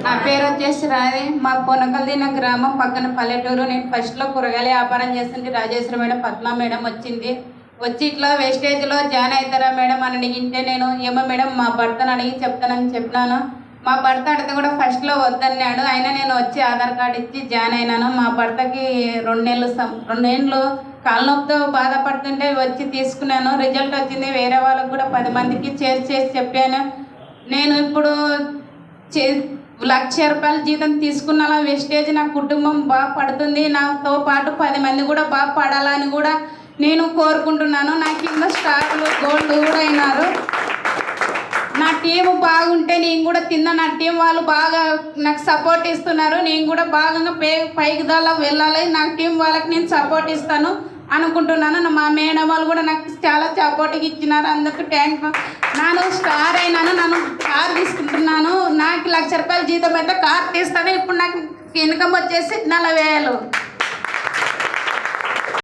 నా పేరు వచ్చేసి రాది. మా పొనకల్దిన గ్రామం పక్కన పల్లెటూరు. నేను ఫస్ట్లో కూరగాయల వ్యాపారం చేస్తుంటే రాజేశ్వరి మేడం, పద్మా మేడం వచ్చింది. వచ్చి ఇట్లా వేస్టేజ్లో జాయిన్ అవుతారా మేడం అని అడిగింటే నేను ఏమో మేడం మా భర్తను అడిగి చెప్తానని చెప్పినాను. మా భర్త అడిగితే కూడా ఫస్ట్లో వద్దన్నాడు. అయినా నేను వచ్చి ఆధార్ కార్డు ఇచ్చి జాయిన్ అయినాను. మా భర్తకి 2 నెలలు కాళ్ళ నొప్పితో బాధపడుతుంటే వచ్చి తీసుకున్నాను. రిజల్ట్ వచ్చింది. వేరే వాళ్ళకు కూడా 10 మందికి చేసి చెప్పాను. నేను ఇప్పుడు 1,00,000 రూపాయల జీతం తీసుకున్న వేస్టేజ్ నా కుటుంబం బాగా పడుతుంది. నాతో పాటు 10 మంది కూడా బాగా పడాలని కూడా నేను కోరుకుంటున్నాను. నా కింద స్టార్లు గోల్డ్ కూడా అయినారు. నా టీం బాగుంటే నేను కూడా నా టీం వాళ్ళు బాగా నాకు సపోర్ట్ ఇస్తున్నారు. నేను కూడా బాగా పైకి దాకా వెళ్ళాలి. నా టీం వాళ్ళకి నేను సపోర్ట్ ఇస్తాను అనుకుంటున్నాను. మా మేడం వాళ్ళు కూడా నాకు చాలా సపోర్ట్గా ఇచ్చినారు. అందుకు థ్యాంక్. నేను స్టార్ అయినాను. నన్ను కార్ తీసుకుంటున్నాను. నాకు 1,00,000 రూపాయల జీతం అయితే కార్ తీస్తాను. ఇప్పుడు నాకు ఇన్కమ్ వచ్చేసి 40,000.